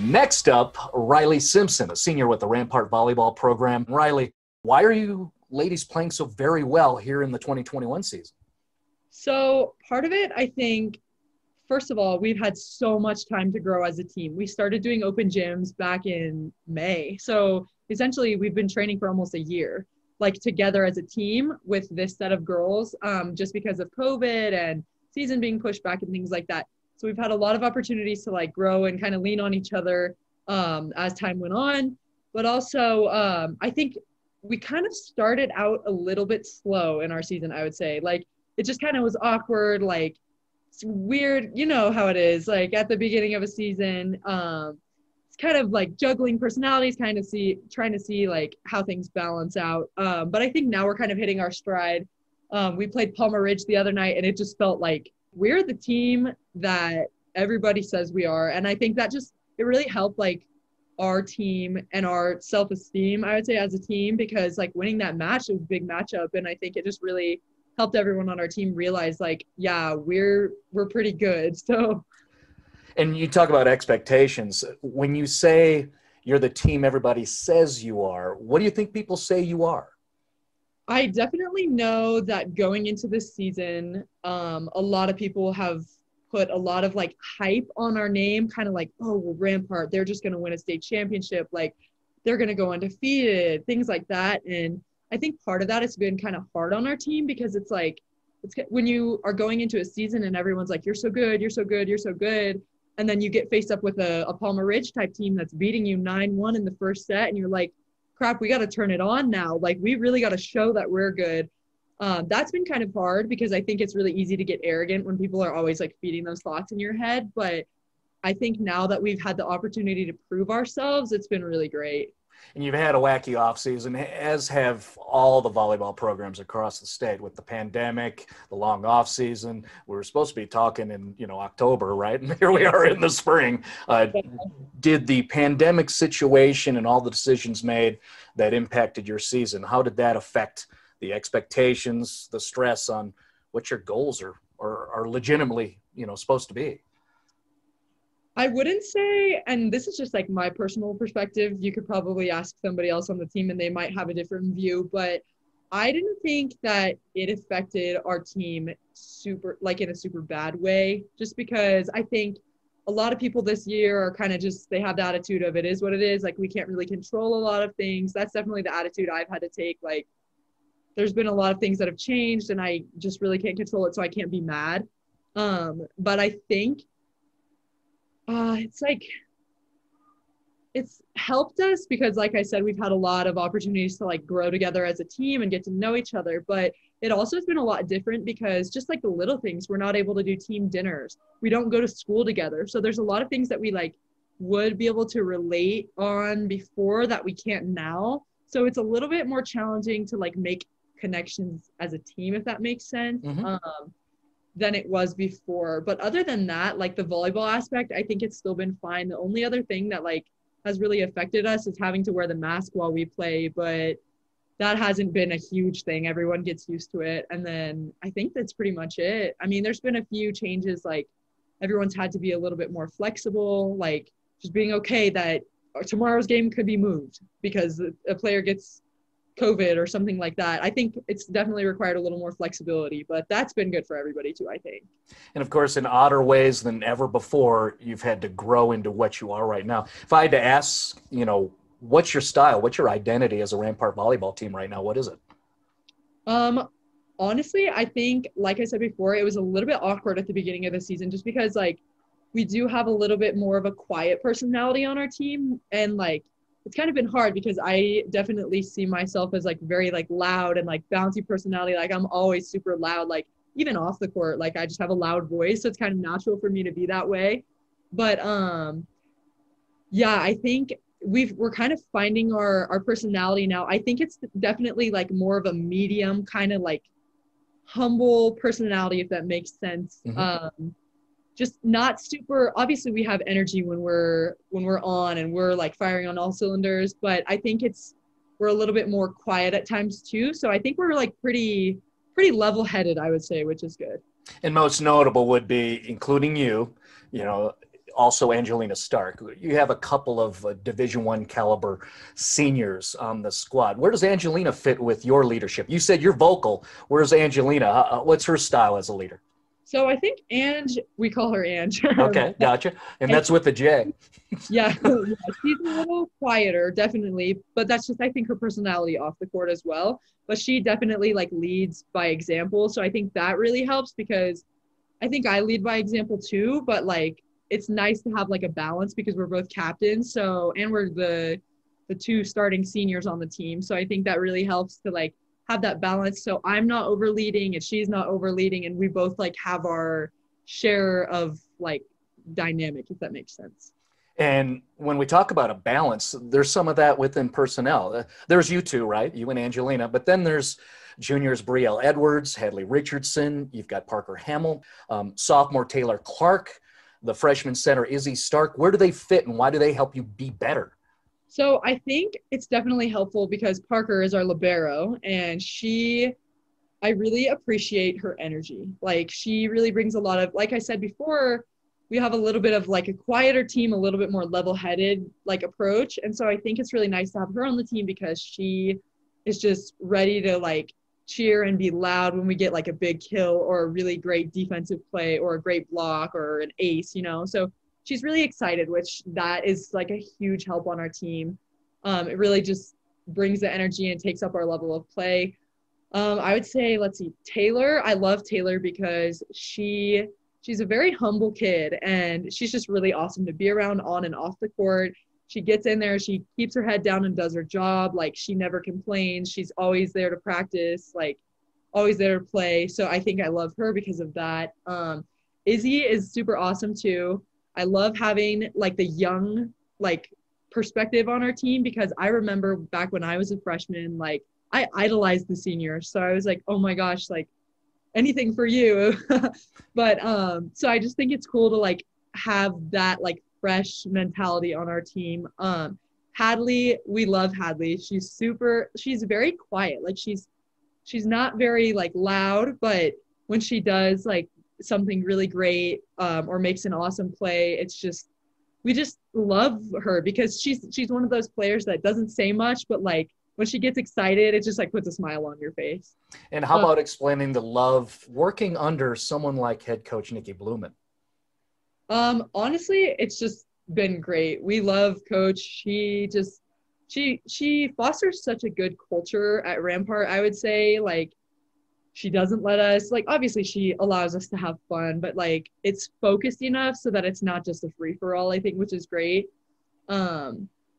Next up, Riley Simpson, a senior with the Rampart volleyball program. Riley, why are you ladies playing so very well here in the 2021 season? So part of it, I think, first of all, we've had so much time to grow as a team. We started doing open gyms back in May. So essentially we've been training for almost a year, like together as a team with this set of girls, just because of COVID and season being pushed back and things like that. So we've had a lot of opportunities to like grow and kind of lean on each other as time went on. But also, I think we kind of started out a little bit slow in our season, I would say. Like, it just kind of was awkward, like, it's weird, you know how it is, like at the beginning of a season, it's kind of like juggling personalities, trying to see like how things balance out. But I think now we're kind of hitting our stride. We played Palmer Ridge the other night, and it just felt like we're the team that everybody says we are. And I think that it really helped like our team and our self-esteem, I would say, as a team, because like winning that match, it was a big matchup. And I think it just really helped everyone on our team realize like, yeah, we're pretty good. So. And you talk about expectations. When you say you're the team everybody says you are, what do you think people say you are? I definitely know that going into this season, a lot of people have put a lot of like hype on our name, kind of like, oh, well, Rampart, they're just going to win a state championship. Like, they're going to go undefeated, things like that. And I think part of that has been kind of hard on our team, because it's like, when you are going into a season and everyone's like, you're so good, you're so good, you're so good. And then you get faced up with a Palmer Ridge type team that's beating you 9-1 in the first set. And you're like, crap, we got to turn it on now. Like, we really got to show that we're good. That's been kind of hard, because I think it's really easy to get arrogant when people are always like feeding those thoughts in your head. But I think now that we've had the opportunity to prove ourselves, it's been really great. And you've had a wacky offseason, as have all the volleyball programs across the state with the pandemic, the long offseason. We were supposed to be talking in, October, right? And here we are in the spring. Did the pandemic situation and all the decisions made that impacted your season, how did that affect the expectations, the stress on what your goals are legitimately, supposed to be? I wouldn't say, and this is just like my personal perspective, you could probably ask somebody else on the team and they might have a different view, but I didn't think that it affected our team in a super bad way, just because I think a lot of people this year are kind of they have the attitude of it is what it is. Like, we can't really control a lot of things. That's definitely the attitude I've had to take. Like, there's been a lot of things that have changed and I just really can't control it, so I can't be mad. But I think it's helped us, because like I said, we've had a lot of opportunities to like grow together as a team and get to know each other. But it also has been a lot different, because just like the little things, we're not able to do team dinners. We don't go to school together. So there's a lot of things that we like would be able to relate on before that we can't now. So it's a little bit more challenging to like make connections as a team, if that makes sense. Mm-hmm. Than it was before. But other than that, like the volleyball aspect, I think it's still been fine. The only other thing that like has really affected us is having to wear the mask while we play, but that hasn't been a huge thing. Everyone gets used to it. And then I think that's pretty much it. I mean, there's been a few changes, like everyone's had to be a little bit more flexible, like just being okay that tomorrow's game could be moved because a player gets COVID or something like that. I think it's definitely required a little more flexibility, but that's been good for everybody too, I think. And of course, in odder ways than ever before, you've had to grow into what you are right now. If I had to ask, what's your style? What's your identity as a Rampart volleyball team right now? What is it? Honestly, I think, like I said before, it was a little bit awkward at the beginning of the season, just because like we do have a little bit more of a quiet personality on our team. And like, it's kind of been hard, because I definitely see myself as like very like loud and like bouncy personality. Like, I'm always super loud, like even off the court, like I just have a loud voice. So it's kind of natural for me to be that way. But yeah, I think we're kind of finding our personality now. I think it's definitely like more of a medium kind of like humble personality, if that makes sense. Mm-hmm. Just not super, obviously we have energy when we're on and we're like firing on all cylinders, but I think we're a little bit more quiet at times too. So I think we're like pretty level-headed, I would say, which is good. And most notable would be, including you, also Anjelina Starck. You have a couple of Division I caliber seniors on the squad. Where does Anjelina fit with your leadership? You said you're vocal. Where's Anjelina? What's her style as a leader? So I think Ange, we call her Ange. Okay, gotcha. And that's with the J. Yeah, she's a little quieter, definitely, but that's just, I think, her personality off the court as well. But she definitely like leads by example. So I think that really helps, because I think I lead by example too, but like it's nice to have like a balance because we're both captains. So, and we're the two starting seniors on the team. So I think that really helps to like have that balance. So I'm not overleading and she's not overleading, and we both like have our share of like dynamic, if that makes sense. And when we talk about a balance, there's some of that within personnel. There's you two, right? You and Anjelina, but then there's juniors Brielle Edwards, Hadley Richardson. You've got Parker Hamill, sophomore Taylor Clark, the freshman center Izzy Stark. Where do they fit, and why do they help you be better? So I think it's definitely helpful because Parker is our libero, and I really appreciate her energy. Like, she really brings a lot of, like I said before, we have a little bit of like a quieter team, a little bit more level-headed like approach. And so I think it's really nice to have her on the team because she is just ready to like cheer and be loud when we get like a big kill or a really great defensive play or a great block or an ace, you know? So she's really excited, which that is like a huge help on our team. It really just brings the energy and takes up our level of play. I would say, let's see, Taylor. I love Taylor because she's a very humble kid, and she's just really awesome to be around on and off the court. She gets in there, she keeps her head down and does her job. Like, she never complains. She's always there to practice, like always there to play. So I think I love her because of that. Izzy is super awesome too. I love having like the young like perspective on our team, because I remember back when I was a freshman, like I idolized the seniors. So I was like, oh my gosh, like anything for you. But so I just think it's cool to like have that like fresh mentality on our team. Hadley, we love Hadley. She's very quiet. Like she's not very like loud, but when she does like something really great or makes an awesome play, it's just, we just love her because she's one of those players that doesn't say much, but like when she gets excited, it just like puts a smile on your face. And how about explaining the love working under someone like head coach Nikki Bloemen? Honestly, it's just been great. We love Coach. She fosters such a good culture at Rampart. I would say, like, she doesn't let us, like, obviously she allows us to have fun, but like it's focused enough so that it's not just a free for all, I think, which is great.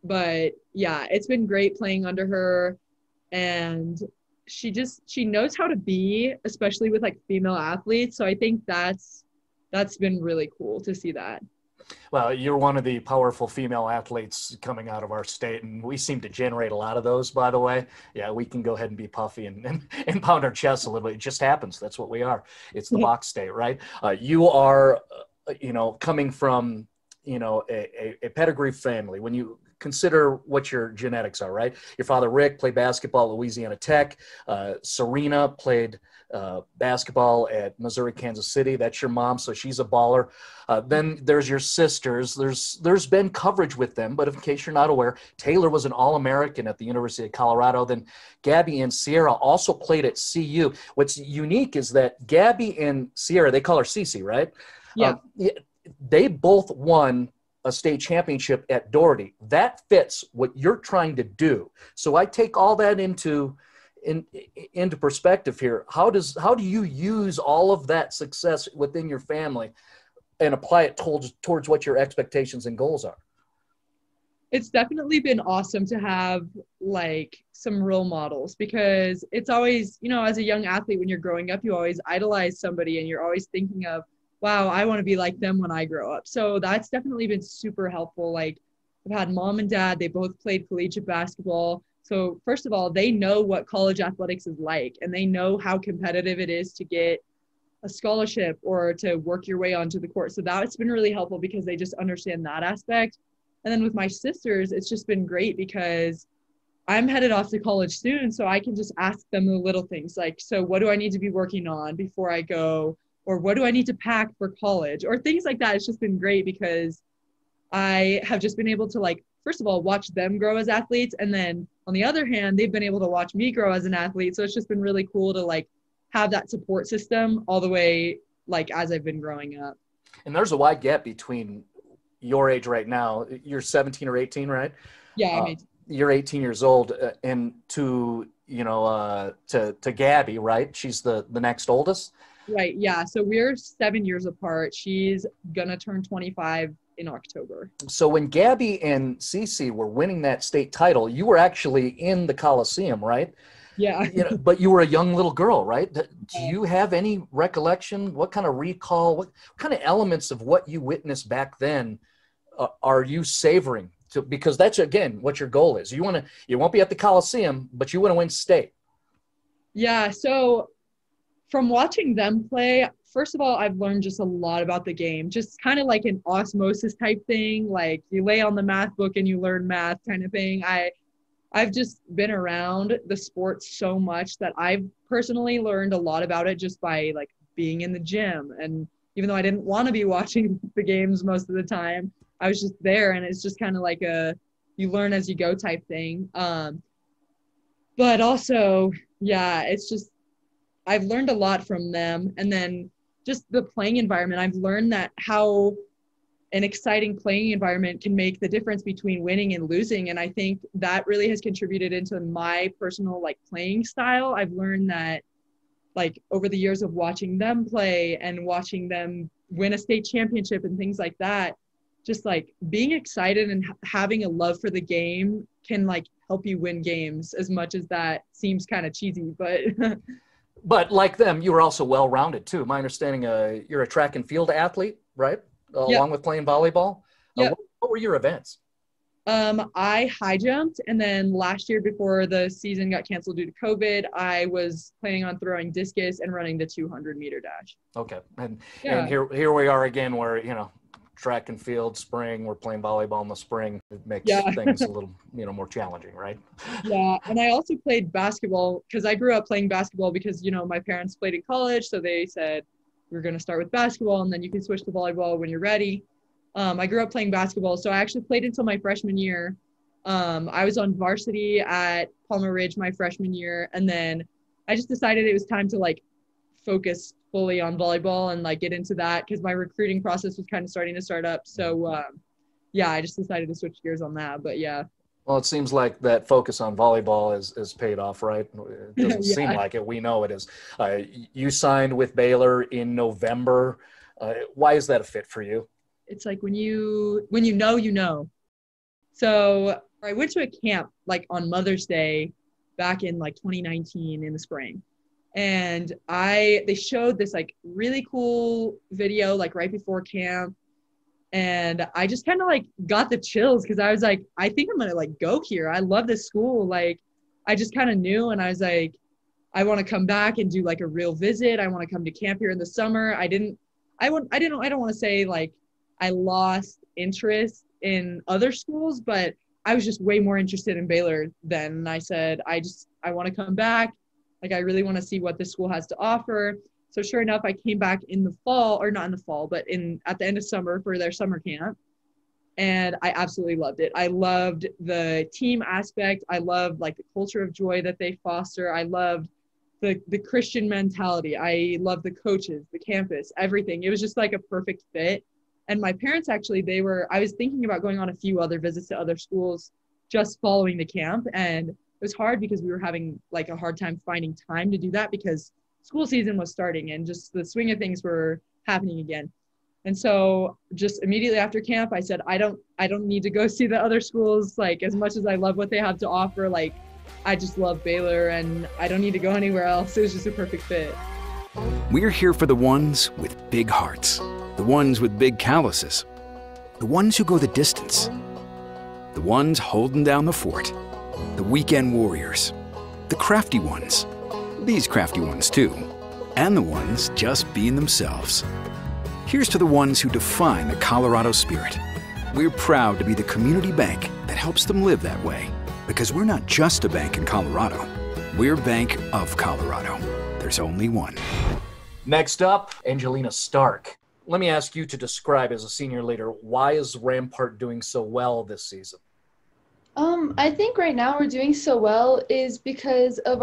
But yeah, it's been great playing under her, and she knows how to be, especially with like female athletes. So I think that's been really cool to see that. Well, you're one of the powerful female athletes coming out of our state, and we seem to generate a lot of those, by the way. Yeah, we can go ahead and be puffy and pound our chests a little bit. It just happens. That's what we are. It's the box state, right? You are, coming from, a pedigree family. When you consider what your genetics are, right? Your father, Rick, played basketball at Louisiana Tech. Serena played basketball at Missouri, Kansas City. That's your mom, so she's a baller. Then there's your sisters. There's been coverage with them, but in case you're not aware, Taylor was an All-American at the University of Colorado. Then Gabby and Sierra also played at CU. What's unique is that Gabby and Sierra, they call her Cece, right? Yeah. They both won a state championship at Doherty. That fits what you're trying to do. So I take all that into perspective here. How do you use all of that success within your family and apply it towards what your expectations and goals are? It's definitely been awesome to have like some role models, because it's always, as a young athlete, when you're growing up, you always idolize somebody and you're always thinking of, wow, I want to be like them when I grow up. So that's definitely been super helpful. Like, I've had mom and dad, they both played collegiate basketball. So first of all, they know what college athletics is like, and they know how competitive it is to get a scholarship or to work your way onto the court. So that's been really helpful because they just understand that aspect. And then with my sisters, it's just been great because I'm headed off to college soon. So I can just ask them the little things like, so what do I need to be working on before I go? or what do I need to pack for college, or things like that. It's just been great because I have just been able to, like, first of all, watch them grow as athletes. And then on the other hand, they've been able to watch me grow as an athlete. So it's just been really cool to like have that support system all the way, like, as I've been growing up. And there's a wide gap between your age right now. You're 17 or 18, right? Yeah, I'm 18. You're 18 years old, and to Gabby, right? She's the next oldest. Right. Yeah. So we're 7 years apart. She's gonna turn 25 in October. So when Gabby and Cece were winning that state title, you were actually in the Coliseum, right? Yeah. But you were a young little girl, right? Do you have any recollection? What kind of recall? What kind of elements of what you witnessed back then are you savoring? Because that's, again, what your goal is. You won't be at the Coliseum, but you want to win state. Yeah. So from watching them play, first of all, I've learned just a lot about the game, just kind of like an osmosis type thing. Like you lay on the math book and you learn math kind of thing. I've just been around the sport so much that I've personally learned a lot about it just by like being in the gym. And even though I didn't want to be watching the games most of the time, I was just there, and it's just kind of like you learn as you go type thing. But also, yeah, it's just, I've learned a lot from them. And then just the playing environment, I've learned that how an exciting playing environment can make the difference between winning and losing. And I think that really has contributed into my personal like playing style. I've learned that like over the years of watching them play and watching them win a state championship and things like that, just like being excited and having a love for the game can like help you win games, as much as that seems kind of cheesy, but But like them, you were also well-rounded too. My understanding, you're a track and field athlete, right? Along with playing volleyball. Yeah. What were your events? I high jumped, and then last year before the season got canceled due to COVID, I was planning on throwing discus and running the 200-meter dash. Okay. And here we are again where, track and field spring, we're playing volleyball in the spring. It makes things a little, more challenging, right? Yeah. And I also played basketball because I grew up playing basketball because, my parents played in college. So they said, we're going to start with basketball and then you can switch to volleyball when you're ready. I grew up playing basketball. So I actually played until my freshman year. I was on varsity at Palmer Ridge my freshman year. And then I just decided it was time to like focus fully on volleyball and like get into that because my recruiting process was kind of starting to start up. So I just decided to switch gears on that. But yeah. Well, it seems like that focus on volleyball is paid off, right? It doesn't seem like it. We know it is. You signed with Baylor in November. Why is that a fit for you? It's like when you know. So I went to a camp like on Mother's Day back in like 2019 in the spring. And they showed this like really cool video like right before camp. And I just kind of like got the chills because I was like, I think I'm going to like go here. I love this school. Like I just kind of knew, and I was like, I want to come back and do like a real visit. I want to come to camp here in the summer. I don't want to say like I lost interest in other schools, but I was just way more interested in Baylor then. And I said, I want to come back. Like, I really want to see what this school has to offer. So sure enough, I came back in the fall, or not in the fall, but at the end of summer for their summer camp. And I absolutely loved it. I loved the team aspect. I loved like the culture of joy that they foster. I loved the Christian mentality. I loved the coaches, the campus, everything. It was just like a perfect fit. And my parents actually, I was thinking about going on a few other visits to other schools just following the camp. And it was hard because we were having like a hard time finding time to do that because school season was starting and just the swing of things were happening again. And so just immediately after camp, I said, I don't need to go see the other schools. Like, as much as I love what they have to offer, like, I just love Baylor and I don't need to go anywhere else. It was just a perfect fit. We're here for the ones with big hearts, the ones with big calluses, the ones who go the distance, the ones holding down the fort, the weekend warriors, the crafty ones, these crafty ones too, and the ones just being themselves. Here's to the ones who define the Colorado spirit. We're proud to be the community bank that helps them live that way, because we're not just a bank in Colorado. We're Bank of Colorado. There's only one. Next up, Anjelina Starck. Let me ask you to describe, as a senior leader, why is Rampart doing so well this season? I think right now we're doing so well is because of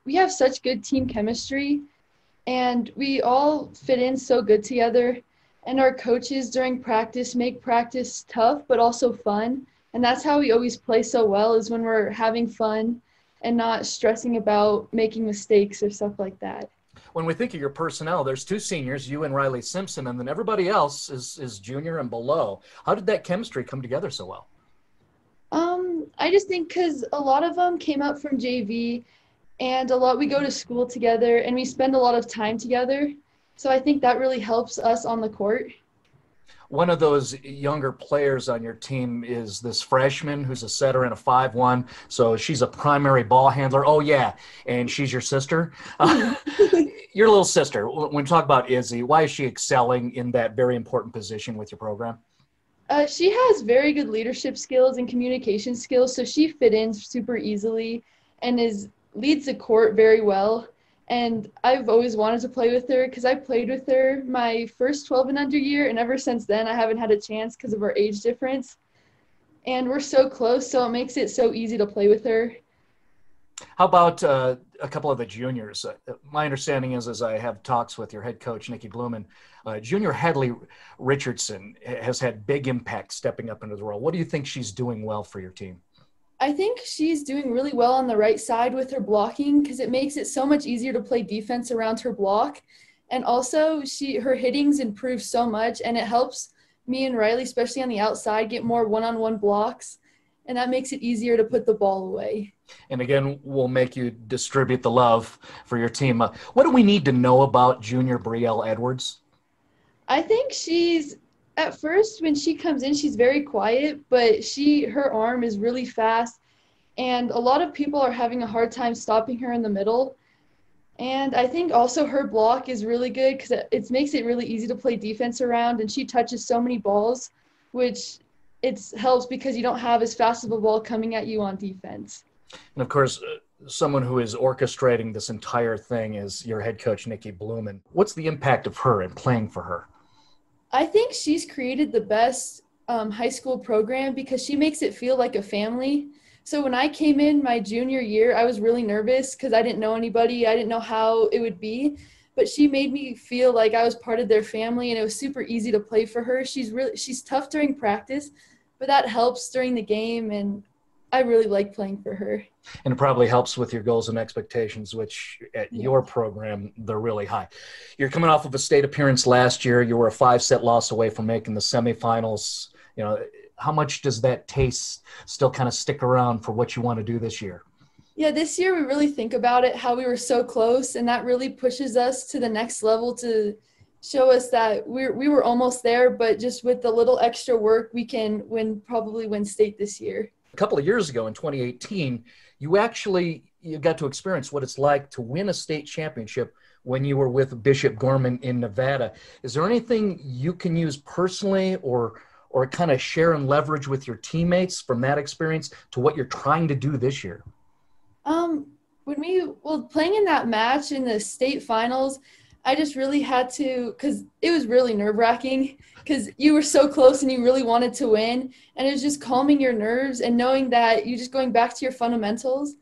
we have such good team chemistry, and we all fit in so good together, and our coaches during practice make practice tough but also fun, and that's how we always play so well, is when we're having fun and not stressing about making mistakes or stuff like that. When we think of your personnel, there's two seniors, you and Riley Simpson, and then everybody else is junior and below. How did that chemistry come together so well? I just think because a lot of them came up from JV, and we go to school together and we spend a lot of time together. So I think that really helps us on the court. One of those younger players on your team is this freshman who's a setter and a 5'1", so she's a primary ball handler. Oh, yeah, and she's your sister? Your little sister. When we talk about Izzy, why is she excelling in that very important position with your program? She has very good leadership skills and communication skills, so she fit in super easily and leads the court very well. And I've always wanted to play with her because I played with her my first 12 and under year, and ever since then I haven't had a chance because of our age difference. And we're so close, so it makes it so easy to play with her. How about a couple of the juniors? My understanding is, as I have talks with your head coach, Nikki Bloemen, junior Hadley Richardson has had big impact stepping up into the role. What do you think she's doing well for your team? I think she's doing really well on the right side with her blocking because it makes it so much easier to play defense around her block. And also her hitting's improved so much, and it helps me and Riley, especially on the outside, get more one-on-one blocks. And that makes it easier to put the ball away. And again, we'll make you distribute the love for your team. What do we need to know about junior Brielle Edwards? I think at first when she comes in, she's very quiet, but her arm is really fast. And a lot of people are having a hard time stopping her in the middle. And I think also her block is really good because it makes it really easy to play defense around. And she touches so many balls, which it helps because you don't have as fast of a ball coming at you on defense. And of course, someone who is orchestrating this entire thing is your head coach, Nikki Bloemen. What's the impact of her and playing for her? I think she's created the best high school program because she makes it feel like a family. So when I came in my junior year, I was really nervous because I didn't know anybody. I didn't know how it would be. But she made me feel like I was part of their family, and it was super easy to play for her. She's tough during practice, but that helps during the game, and I really like playing for her. And it probably helps with your goals and expectations, which at your program, they're really high. You're coming off of a state appearance last year. You were a 5-set loss away from making the semifinals. You know, how much does that taste still kind of stick around for what you want to do this year? Yeah, this year we really think about it, how we were so close, and that really pushes us to the next level to show us that we were almost there, but just with a little extra work, we can probably win state this year. A couple of years ago in 2018, you got to experience what it's like to win a state championship when you were with Bishop Gorman in Nevada. Is there anything you can use personally or kind of share and leverage with your teammates from that experience to what you're trying to do this year? Playing in that match in the state finals, I just really had to, because it was really nerve-wracking because you were so close and you really wanted to win, and it was just calming your nerves and knowing that you're just going back to your fundamentals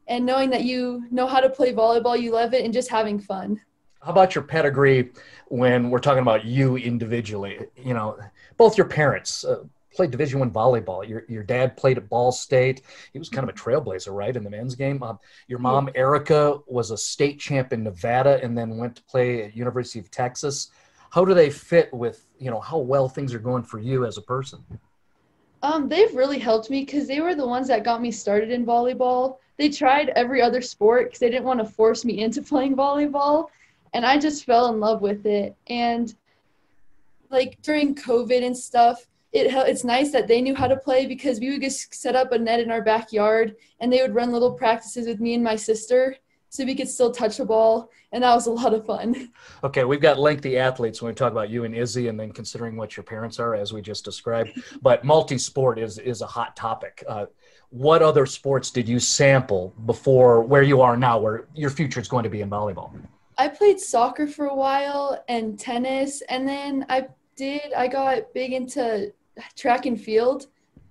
and knowing that you know how to play volleyball, you love it, and just having fun. How about your pedigree when we're talking about you individually? You know, both your parents played Division I volleyball. Your dad played at Ball State. He was kind of a trailblazer, right, in the men's game. Your mom, Erica, was a state champ in Nevada and then went to play at University of Texas. How do they fit with, how well things are going for you as a person? They've really helped me because they were the ones that got me started in volleyball. They tried every other sport because they didn't want to force me into playing volleyball, and I just fell in love with it. And, during COVID and stuff, it's nice that they knew how to play because we would just set up a net in our backyard and they would run little practices with me and my sister so we could still touch a ball, and that was a lot of fun. Okay, we've got lengthy athletes when we talk about you and Izzy, and then considering what your parents are, as we just described. But multi-sport is a hot topic. What other sports did you sample before where you are now, where your future is going to be in volleyball? I played soccer for a while and tennis, and then I got big into track and field,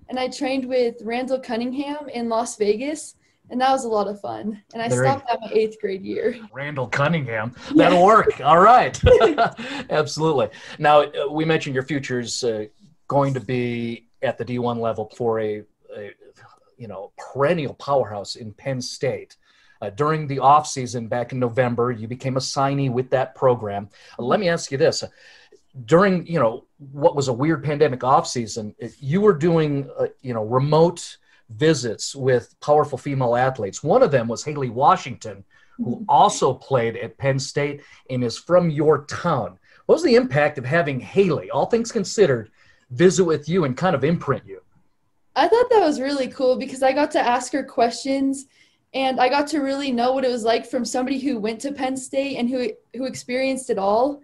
and I trained with Randall Cunningham in Las Vegas, and that was a lot of fun. And I stopped at my 8th grade year. Randall Cunningham. That'll work. All right. Absolutely. Now, we mentioned your future's going to be at the D1 level for a perennial powerhouse in Penn State. During the offseason back in November, you became a signee with that program. Let me ask you this. During, what was a weird pandemic offseason, you were doing, remote visits with powerful female athletes. One of them was Haley Washington, who also played at Penn State and is from your town. What was the impact of having Haley, all things considered, visit with you and kind of imprint you? I thought that was really cool because I got to ask her questions, and I got to really know what it was like from somebody who went to Penn State and who experienced it all.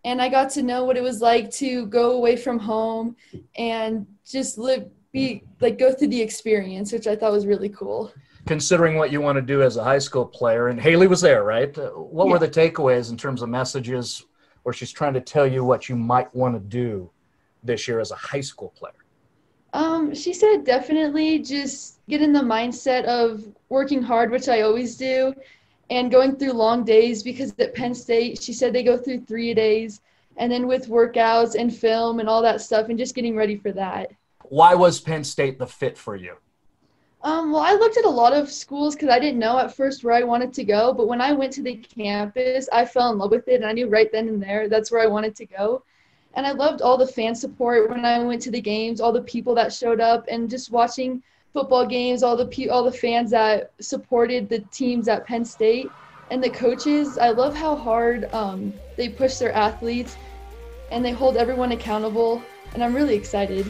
And I got to know what it was like to go away from home and just go through the experience, which I thought was really cool. Considering what you want to do as a high school player, and Haley was there, right? What were the takeaways in terms of messages where she's trying to tell you what you might want to do this year as a high school player? She said definitely just get in the mindset of working hard, which I always do, and going through long days, because at Penn State, she said they go through 3 days, and then with workouts and film and all that stuff, and just getting ready for that. Why was Penn State the fit for you? Well, I looked at a lot of schools because I didn't know at first where I wanted to go, but when I went to the campus, I fell in love with it, and I knew right then and there that's where I wanted to go. And I loved all the fan support when I went to the games, all the people that showed up, and just watching football games, all the fans that supported the teams at Penn State, and the coaches. I love how hard they push their athletes, and they hold everyone accountable, and I'm really excited.